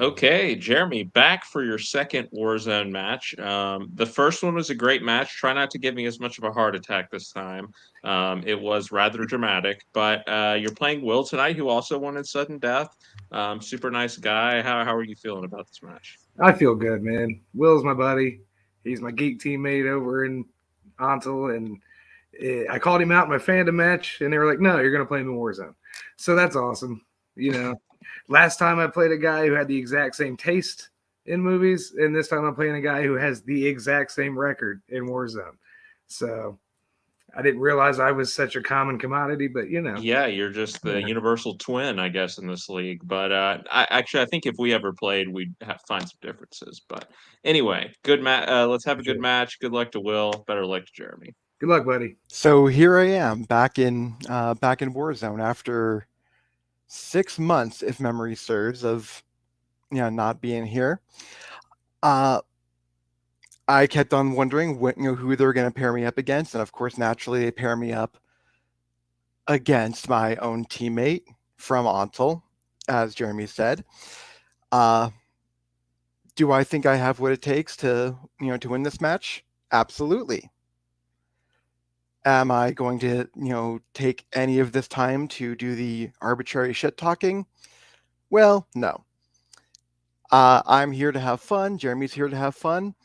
Okay, Jeremy, back for your second Warzone match. The first one was a great match. Try not to give me as much of a heart attack this time. It was rather dramatic, but you're playing Will tonight, who also won in sudden death. Super nice guy. How are you feeling about this match? I feel good, man. Will's my buddy. He's my geek teammate over in Ontel, and I called him out in my Fandom match, and they were like, "No, you're going to play him in Warzone." So that's awesome. Last time I played a guy who had the exact same taste in movies, and this time I'm playing a guy who has the exact same record in Warzone. So I didn't realize I was such a common commodity, but Yeah, you're just the universal twin, I guess, in this league. But I think if we ever played, we'd find some differences. But anyway, good match. Let's have a good match. Good luck to Will. Better luck to Jeremy. Good luck, buddy. So here I am back in Warzone after 6 months, if memory serves, of not being here. I kept on wondering who they were going to pair me up against, and of course, naturally, they pair me up against my own teammate from Ontel, as Jeremy said. Do I think I have what it takes to win this match? Absolutely. Am I going to take any of this time to do the arbitrary shit talking? Well, no. I'm here to have fun. Jeremy's here to have fun.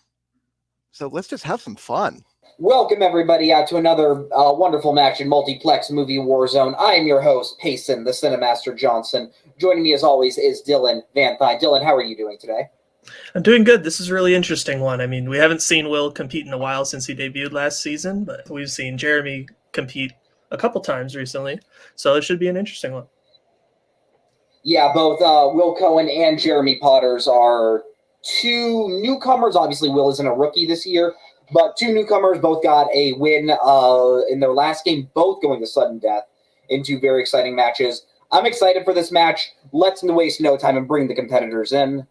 So let's just have some fun. Welcome, everybody, to another wonderful match in Multiplex Movie Warzone. I am your host, Payson, the Cinemaster Johnson. Joining me, as always, is Dylan Van Thine. Dylan, how are you doing today? I'm doing good. This is a really interesting one. I mean, we haven't seen Will compete in a while since he debuted last season, but we've seen Jeremy compete a couple times recently, so it should be an interesting one. Yeah, both Will Cohen and Jeremy Potters are two newcomers. Obviously, Will isn't a rookie this year, but two newcomers both got a win in their last game, both going to sudden death in two very exciting matches. I'm excited for this match. Let's waste no time and bring the competitors in.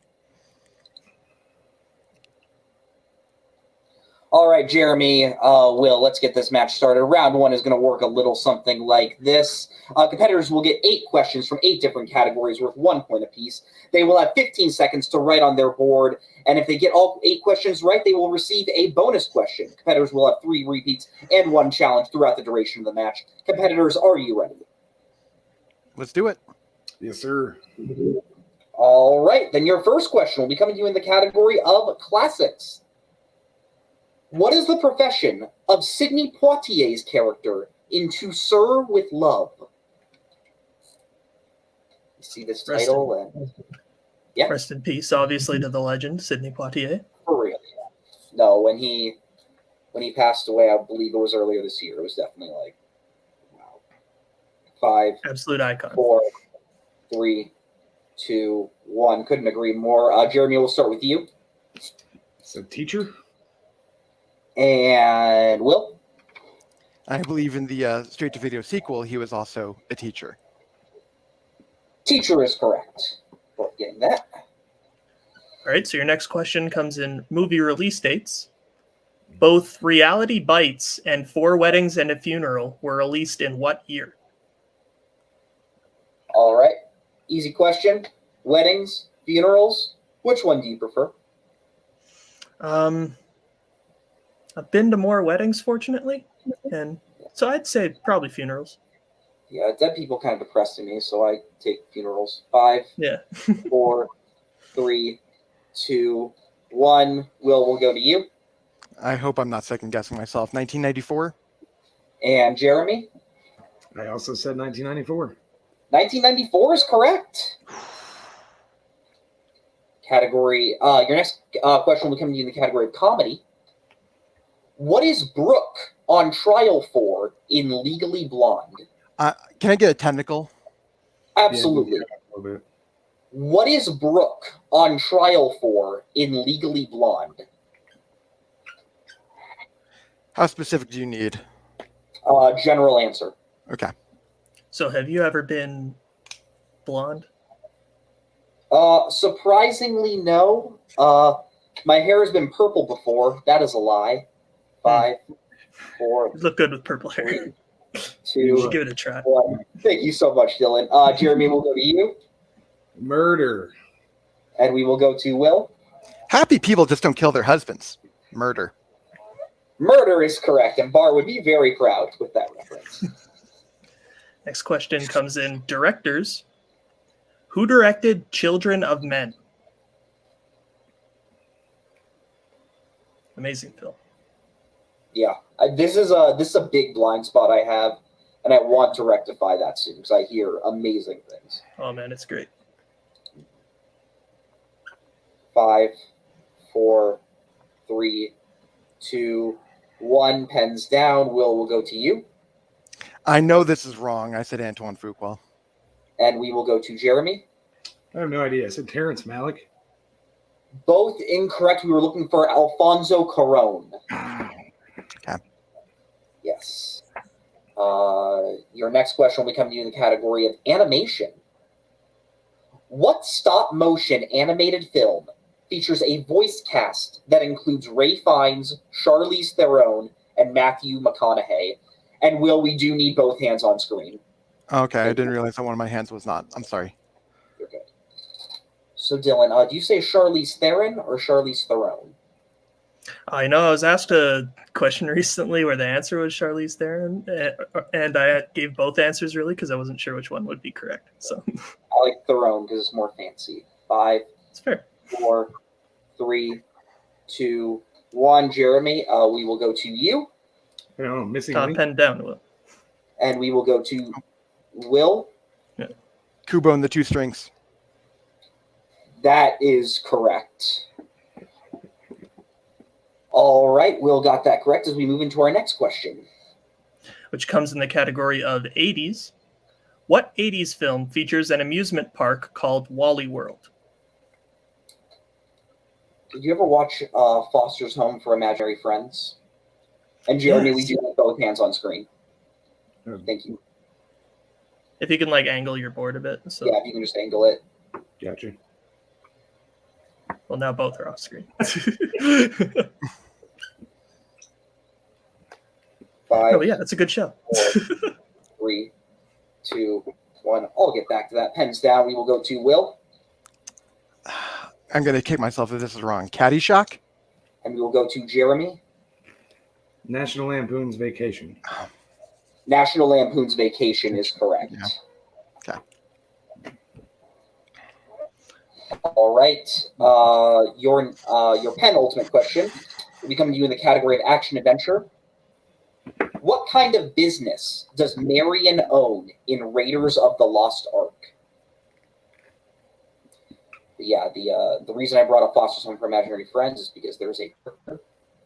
All right, Jeremy, Will, let's get this match started. Round one is going to work a little something like this. Competitors will get 8 questions from 8 different categories worth 1 point apiece. They will have 15 seconds to write on their board, and if they get all 8 questions right, they will receive a bonus question. Competitors will have 3 repeats and 1 challenge throughout the duration of the match. Competitors, are you ready? Let's do it. Yes, sir. All right, then your first question will be coming to you in the category of classics. What is the profession of Sidney Poitier's character in To Sir with Love? You see this title? Yeah. Rest in peace, obviously, to the legend, Sidney Poitier. For real. No, when he passed away, I believe it was earlier this year. It was definitely like, wow. 5. Absolute icon. 4, 3, 2, 1. Couldn't agree more. Jeremy, we'll start with you. So, teacher? And Will? I believe in the straight-to-video sequel, he was also a teacher. Teacher is correct. We're getting that. All right, so your next question comes in movie release dates. Both Reality Bites and 4 Weddings and a Funeral were released in what year? All right. Easy question. Weddings, funerals. Which one do you prefer? I've been to more weddings, fortunately, and so I'd say probably funerals. Yeah, dead people kind of depressed me, so I take funerals. 5, 4, 3, 2, 1. Will, we'll go to you. I hope I'm not second-guessing myself. 1994? And Jeremy? I also said 1994. 1994 is correct. Category. Your next question will come to you in the category of comedy. What is Brooke on trial for in Legally Blonde? Can I get a technical? Absolutely. Yeah, a little bit. What is Brooke on trial for in Legally Blonde? How specific do you need? General answer. Okay. So have you ever been blonde? Surprisingly, no. My hair has been purple before. That is a lie. 5, 4. You look good with purple hair. 3, 2. You should give it a try. 1. Thank you so much, Dylan. Jeremy, we'll go to you. Murder. And we will go to Will. Happy people just don't kill their husbands. Murder. Murder is correct, and Bar would be very proud with that reference. Next question comes in directors. Who directed Children of Men? Amazing film. Yeah, this is a big blind spot I have, and I want to rectify that soon because I hear amazing things. Oh man, it's great. 5, 4, 3, 2, 1. Pens down. Will go to you. I know this is wrong. I said Antoine Fuqua. And we will go to Jeremy. I have no idea. I said Terrence Malick. Both incorrect. We were looking for Alfonso Cuarón. Okay. Yes. Your next question will be coming to you in the category of animation. What stop-motion animated film features a voice cast that includes Ray Fiennes, Charlize Theron, and Matthew McConaughey? And Will, we do need both hands on screen. Okay, I didn't realize that one of my hands was not. I'm sorry. You're good. So, Dylan, do you say Charlize Theron or Charlize Theron? I know I was asked a question recently where the answer was Charlize Theron, and I gave both answers really because I wasn't sure which one would be correct. So I like Theron because it's more fancy. 5, it's fair. 4, 3, 2, 1. Jeremy, we will go to you. Oh, missing Top link. pen down, Will. And we will go to Will. Kubo and the Two Strings. That is correct. All right, Will got that correct as we move into our next question. Which comes in the category of 80s. What 80s film features an amusement park called Wally World? Did you ever watch Foster's Home for Imaginary Friends? And Jeremy, we Yes. do have both hands on screen. Oh, Thank you. If you can angle your board a bit. So Yeah, if you can just angle it. gotcha. well, now both are off screen. 5, Oh yeah, that's a good show. 4, 3, 2, 1. I'll get back to that. Pens down. We will go to Will. I'm going to kick myself if this is wrong. Caddyshack? And we will go to Jeremy. National Lampoon's Vacation. National Lampoon's Vacation is correct. Yeah. Okay. All right. Your penultimate question will be coming to you in the category of action adventure. What kind of business does Marion own in Raiders of the Lost Ark? Yeah, the reason I brought up Foster's Home for Imaginary Friends is because there's a character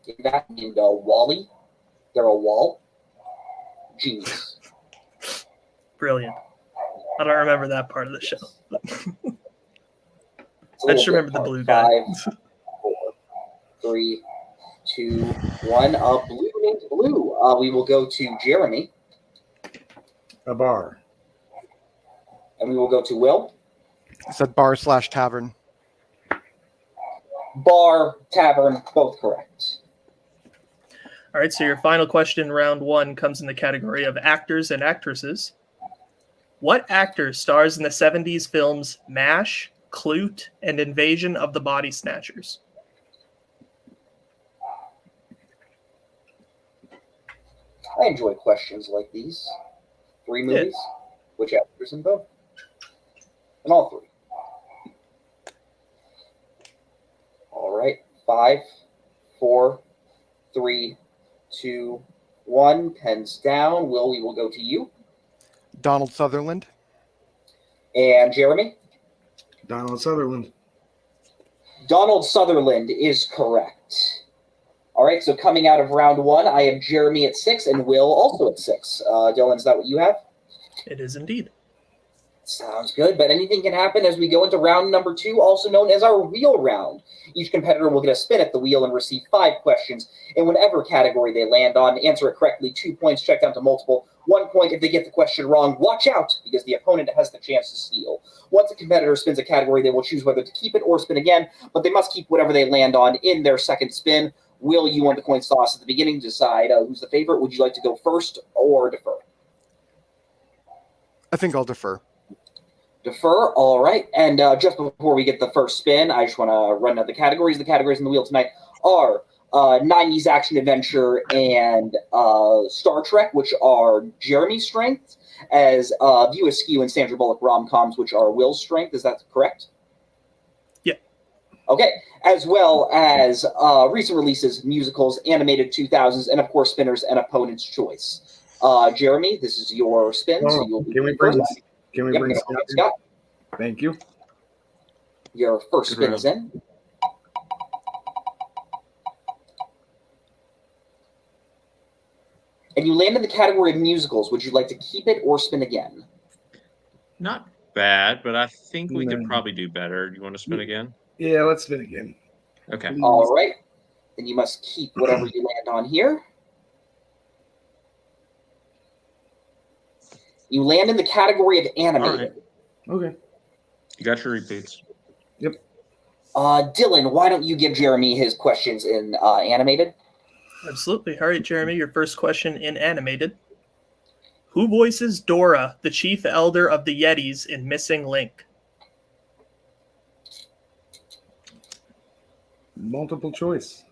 in that named Wally. They're a wall. Genius. Brilliant. I don't remember that part of the show. It's a I just little remember bit the hard. blue guy. 5, 4, 3, 2, 1. Blue named Blue. We will go to Jeremy. A bar. And we will go to Will. It said bar/tavern. Bar, tavern, both correct. All right, so your final question, round one, comes in the category of actors and actresses. What actor stars in the 70s films MASH, Clute, and Invasion of the Body Snatchers? I enjoy questions like these. 3 movies. Which actors in both? In all 3. All right. 5, 4, 3, 2, 1. Pens down. Will, we will go to you. Donald Sutherland. And Jeremy? Donald Sutherland. Donald Sutherland is correct. All right, so coming out of round 1, I have Jeremy at 6 and Will also at 6. Dylan, is that what you have? It is indeed. Sounds good, but anything can happen as we go into round number 2, also known as our wheel round. Each competitor will get a spin at the wheel and receive 5 questions in whatever category they land on. Answer it correctly, 2 points, check down to multiple. 1 point if they get the question wrong. Watch out, because the opponent has the chance to steal. Once a competitor spins a category, they will choose whether to keep it or spin again, but they must keep whatever they land on in their second spin. Will, you want the coin toss at the beginning to decide who's the favorite? Would you like to go first or defer? I think I'll defer. Defer. All right. And just before we get the first spin, I just want to run out the categories. The categories in the wheel tonight are 90s action adventure and Star Trek, which are Jeremy's strengths, as View Askew and Sandra Bullock rom-coms, which are Will's strength. Is that correct? Yeah. Okay. As well as recent releases, musicals, animated 2000s, and of course, spinners and opponent's choice. Jeremy, this is your spin. So you'll Can we bring first. Scott? Thank you. Your first spin is in. And you land in the category of musicals. Would you like to keep it or spin again? Not bad, but I think we could probably do better. Do you want to spin again? Yeah, let's spin again. Okay. All right. Then you must keep whatever you land on here. You land in the category of animated. Okay. You got your repeats. Yep. Dylan, why don't you give Jeremy his questions in animated? Absolutely. All right, Jeremy, your first question in animated. Who voices Dora, the chief elder of the Yetis in Missing Link? Multiple choice.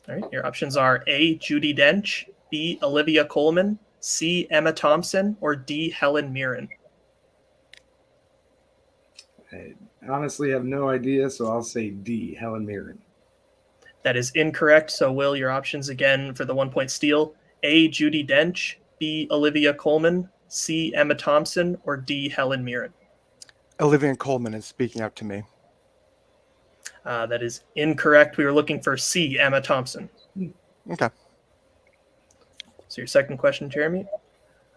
All right, your options are A, Judi Dench, B, Olivia Colman, C, Emma Thompson, or D, Helen Mirren. I honestly have no idea, so I'll say D, Helen Mirren. That is incorrect. So, Will, your options again for the 1-point steal. A, Judi Dench, B, Olivia Colman, C, Emma Thompson, or D, Helen Mirren. Olivia Colman is speaking out to me. That is incorrect. We were looking for C, Emma Thompson. Okay. So your second question, Jeremy.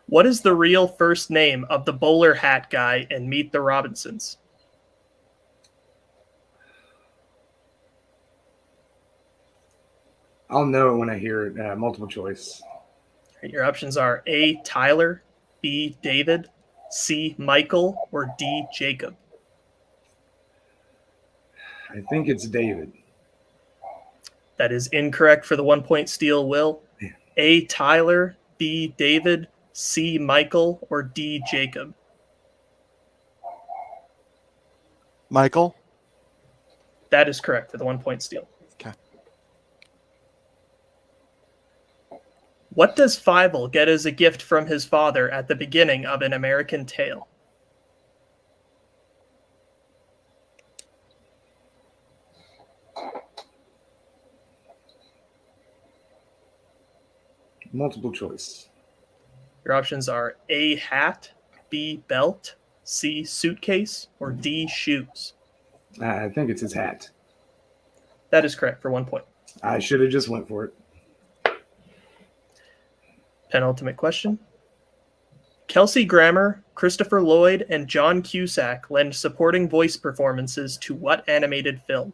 What is the real first name of the bowler hat guy in Meet the Robinsons? I'll know it when I hear it. Multiple choice. Your options are A, Tyler, B, David, C, Michael, or D, Jacob. I think it's David. That is incorrect for the 1-point steal, Will. Yeah. A, Tyler, B, David, C, Michael, or D, Jacob. Michael? That is correct for the 1-point steal. Okay. What does Fievel get as a gift from his father at the beginning of An American Tale? Multiple choice. Your options are A, hat, B, belt, C, suitcase, or D, shoes. I think it's his hat. That is correct for 1 point. I should have just went for it. Penultimate question. Kelsey Grammer, Christopher Lloyd, and John Cusack lend supporting voice performances to what animated film?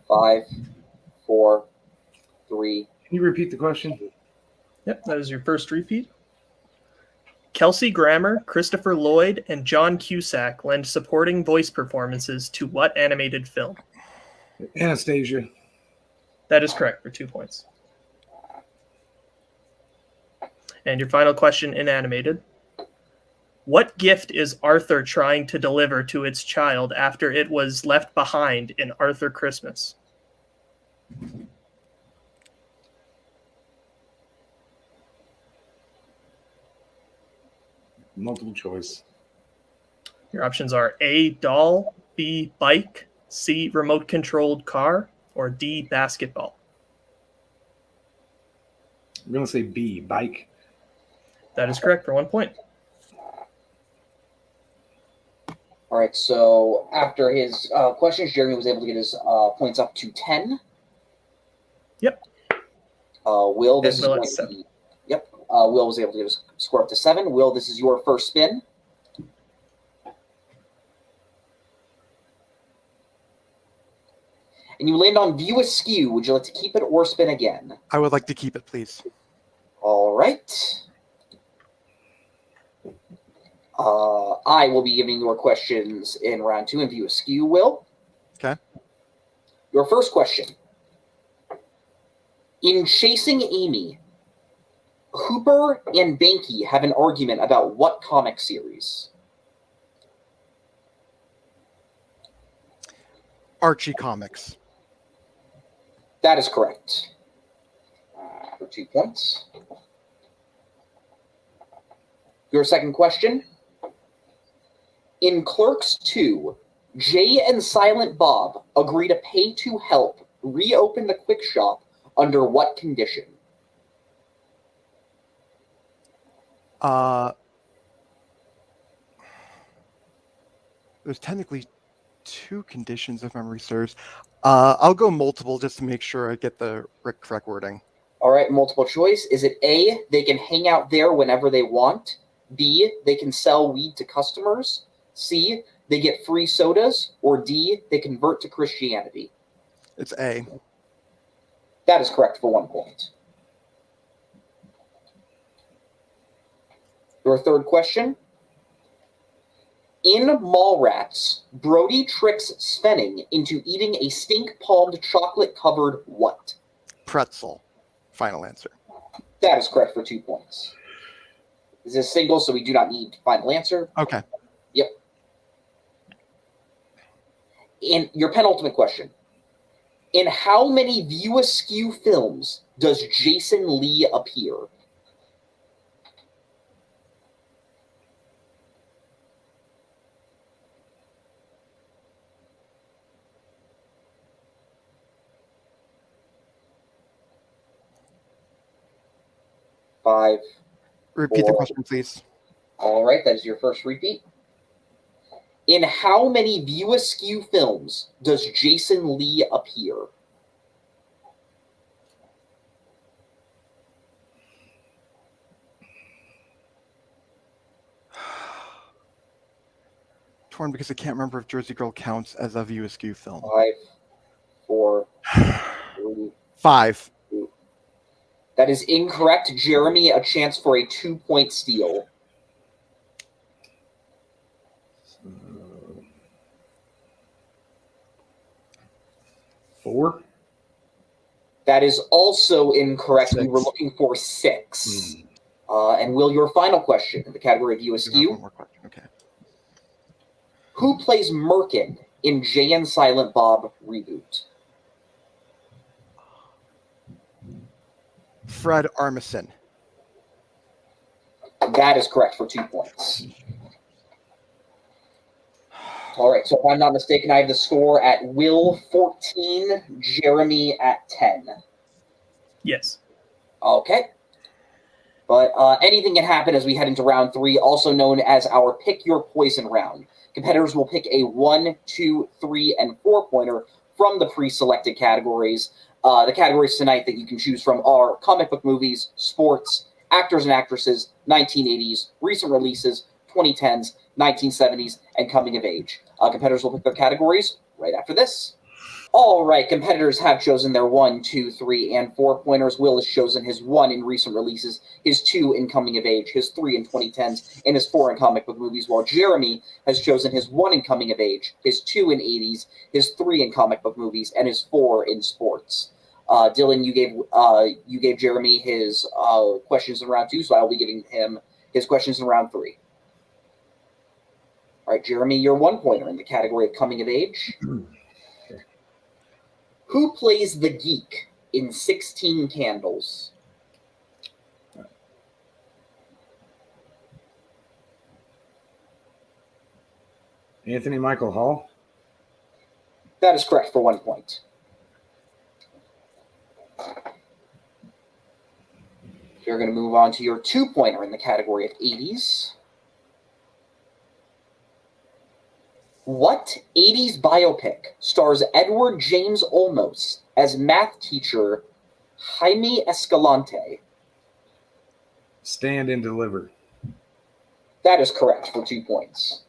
Five, 4, 3. Can you repeat the question? Yep, that is your first repeat. Kelsey Grammer, Christopher Lloyd, and John Cusack lend supporting voice performances to what animated film? Anastasia. That is correct for 2 points. And your final question in animated. What gift is Arthur trying to deliver to its child after it was left behind in Arthur Christmas? Multiple choice. Your options are A, doll, B, bike, C, remote-controlled car, or D, basketball. I'm going to say B, bike. That is correct for 1 point. All right, so after his questions, Jeremy was able to get his points up to 10. Yep. Will, this And is Will going at to 7. be, yep. Will was able to get his score up to 7. Will, this is your first spin. and you land on View Askew. Would you like to keep it or spin again? I would like to keep it, please. All right. I will be giving your questions in round 2 and View Askew, Will. Okay. Your first question. In Chasing Amy, Hooper and Banky have an argument about what comic series? Archie Comics. That is correct. For 2 points. Your second question. In Clerks 2, Jay and Silent Bob agree to pay to help reopen the Quick Shop under what condition? There's technically 2 conditions, if memory serves. I'll go multiple just to make sure I get the correct wording. All right, multiple choice. Is it A, they can hang out there whenever they want? B, they can sell weed to customers? C, they get free sodas? Or D, they convert to Christianity? It's A. That is correct for 1 point. Your third question. In Mallrats, Brody tricks Svenning into eating a stink-palmed chocolate-covered what? Pretzel. Final answer. That is correct for 2 points. This is single, so we do not need final answer. Okay. Yep. And your penultimate question. In how many View Askew films does Jason Lee appear? Five. Repeat the 4. question, please. All right, that is your first repeat. In how many View Askew films does Jason Lee appear? Torn because I can't remember if Jersey Girl counts as a View Askew film. 5, 4, 3. 5. That is incorrect. Jeremy, a chance for a 2-point steal. 4. That is also incorrect. 6. We were looking for 6. And Will, your final question in the category of View You have Askew. one more question. Okay. Who plays Merkin in Jay and Silent Bob reboot? Fred Armisen. That is correct for 2 points. All right, so if I'm not mistaken, I have the score at Will 14, Jeremy at 10. Yes. Okay. But anything can happen as we head into round 3, also known as our Pick Your Poison round. Competitors will pick a 1, 2, 3, and 4-pointer from the pre-selected categories. The categories tonight that you can choose from are comic book movies, sports, actors and actresses, 1980s, recent releases, 2010s, 1970s, and coming of age. Competitors will pick their categories right after this. All right, competitors have chosen their 1, 2, 3, and 4-pointers. Will has chosen his 1 in recent releases, his 2 in coming of age, his 3 in 2010s, and his 4 in comic book movies, while Jeremy has chosen his 1 in coming of age, his 2 in 80s, his 3 in comic book movies, and his 4 in sports. Dylan, you gave Jeremy his questions in round 2, so I will be giving him his questions in round 3. All right, Jeremy, your 1-pointer in the category of coming of age. Who plays the geek in 16 Candles? Anthony Michael Hall. That is correct for 1 point. You're going to move on to your 2-pointer in the category of 80s. What 80s biopic stars Edward James Olmos as math teacher Jaime Escalante? Stand and Deliver. That is correct for 2 points.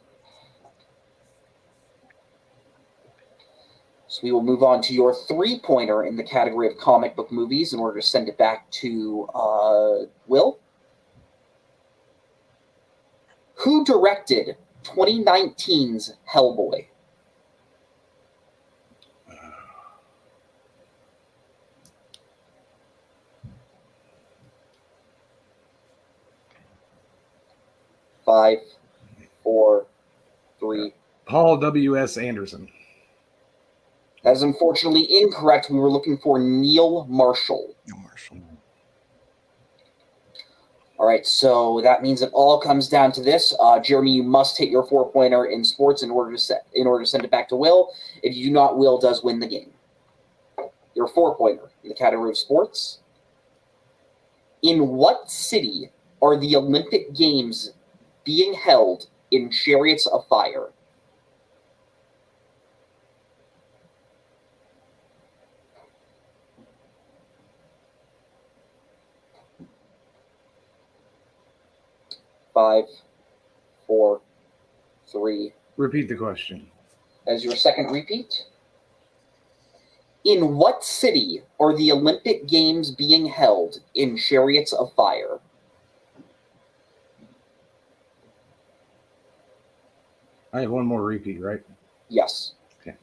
So we will move on to your 3-pointer in the category of comic book movies in order to send it back to Will. Who directed 2019's Hellboy? Five, 4, 3. Paul W.S. Anderson. That is unfortunately incorrect. We were looking for Neil Marshall. All right, so that means it all comes down to this. Jeremy, you must hit your 4-pointer in sports in order to send it back to Will. If you do not, Will does win the game. Your 4-pointer in the category of sports. In what city are the Olympic Games being held in Chariots of Fire? Five, 4, 3. Repeat the question. As your second repeat. In what city are the Olympic Games being held in Chariots of Fire? I have one more repeat, right? Yes. Okay.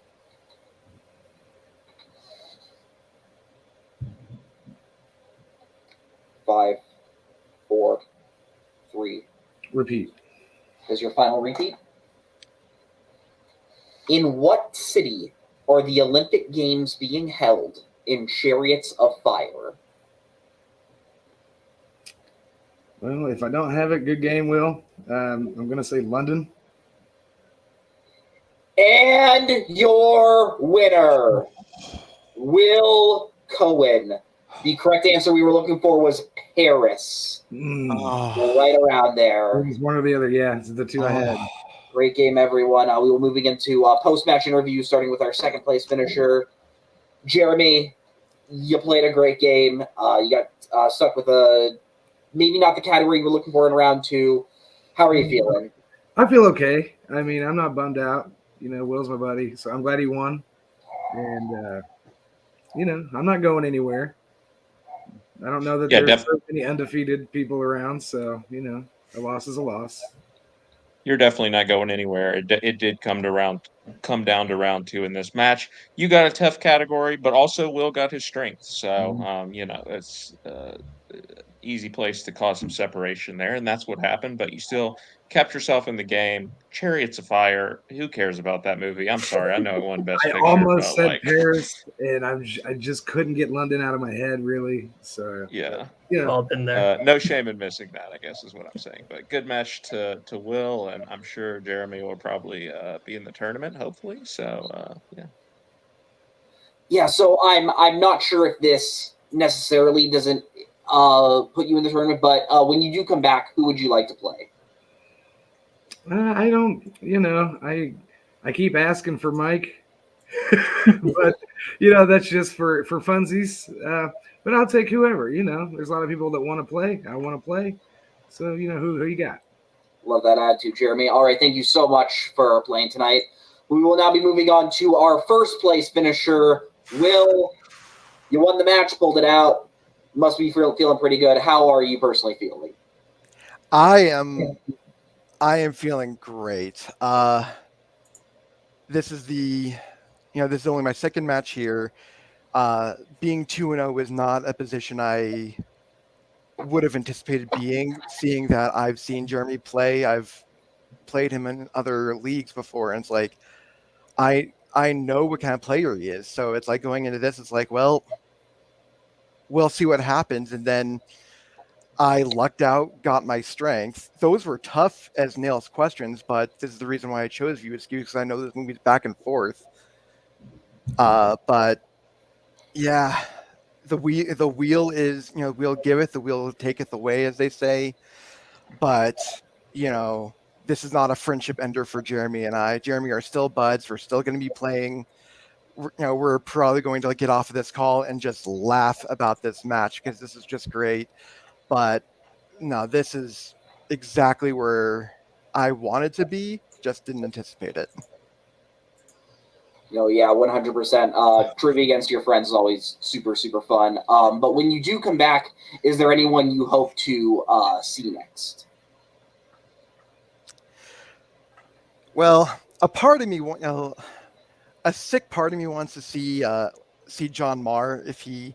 Five, 4, 3. Repeat. As your final repeat. In what city are the Olympic Games being held in Chariots of Fire? Well, if I don't have it, good game, Will. I'm going to say London. And your winner, Will Cohen. The correct answer we were looking for was Paris. Oh. Right around there. It was one or the other. Yeah, it's the two I had. Great game, everyone. We will moving into post-match interview, starting with our second-place finisher. Jeremy, you played a great game. You got stuck with maybe not the category you were looking for in round 2. How are you feeling? I feel okay. I mean, I'm not bummed out. You know, Will's my buddy, so I'm glad he won. And, you know, I'm not going anywhere. I don't know that there's so many undefeated people around, so, you know, a loss is a loss. You're definitely not going anywhere. It did come down to round 2 in this match. You got a tough category, but also Will got his strength. So, you know, it's easy place to cause some separation there, and that's what happened. But you still kept yourself in the game. Chariots of Fire. Who cares about that movie? I'm sorry. I know it won Best I Picture. almost but said like, Paris, and I just couldn't get London out of my head, really. So yeah. Yeah. All been there. No shame in missing that, I guess is what I'm saying. But good match to Will, and I'm sure Jeremy will probably be in the tournament, hopefully. So yeah. Yeah, so I'm not sure if this necessarily doesn't put you in the tournament, but when you do come back, who would you like to play? I don't, you know, I keep asking for Mike, but you know that's just for funsies. But I'll take whoever. You know, there's a lot of people that want to play. I want to play, so you know who you got. Love that attitude, Jeremy. All right, thank you so much for playing tonight. We will now be moving on to our first place finisher, Will. You won the match, pulled it out. Must be feeling pretty good. How are you personally feeling? I am feeling great. This is only my second match here. Being 2-0 is not a position I would have anticipated being, seeing that I've seen Jeremy play. I've played him in other leagues before, and it's like I know what kind of player he is. So it's like going into this, it's like, well, we'll see what happens. And then I lucked out, got my strength. Those were tough as nails questions, but this is the reason why I chose you, because I know this movie's back and forth. But yeah, the wheel is, you know, wheel giveth, the wheel taketh away, as they say. But you know, this is not a friendship ender for Jeremy and I. Jeremy are still buds. We're still going to be playing. We're probably going to get off of this call and just laugh about this match because this is just great. But no, this is exactly where I wanted to be, just didn't anticipate it. Yeah, 100%. Trivia against your friends is always super, super fun. But when you do come back, is there anyone you hope to see next? Well, a part of me, a sick part of me wants to see John Marr if he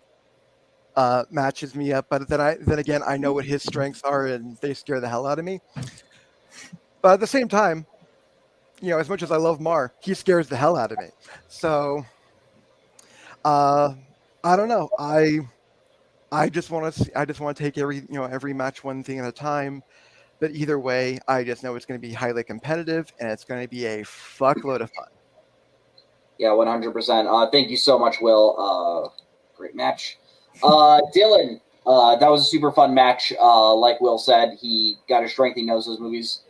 matches me up. But then again, I know what his strengths are, and they scare the hell out of me. But at the same time, as much as I love Marr, he scares the hell out of me. So, I don't know. I just want to take every match one thing at a time. But either way, I just know it's going to be highly competitive, and it's going to be a fuckload of fun. Yeah, 100%. Thank you so much, Will. Great match. Dylan, that was a super fun match. Like Will said, he got his strength. He knows those movies.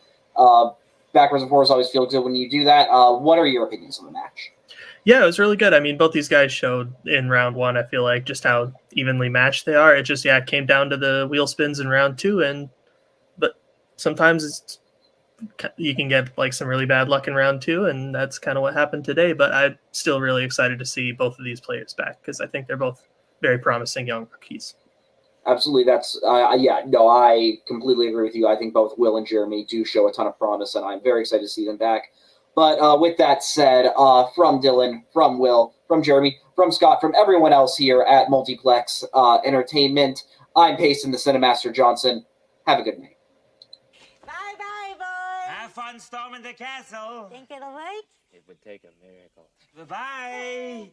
Backwards and forwards always feel good when you do that. What are your opinions on the match? Yeah, it was really good. I mean, both these guys showed in round one, I feel like, just how evenly matched they are. It just, it came down to the wheel spins in round two, but sometimes you can get like some really bad luck in round two, and that's kind of what happened today. But I'm still really excited to see both of these players back because I think they're both very promising young rookies. Absolutely. That's I completely agree with you. I think both Will and Jeremy do show a ton of promise, and I'm very excited to see them back. But with that said, from Dylan, from Will, from Jeremy, from Scott, from everyone else here at Multiplex Entertainment, I'm Payson, the Cinemaster Johnson. Have a good night. Bye-bye, boys. Have fun storming the castle. Think it'll work? It would take a miracle. Bye-bye.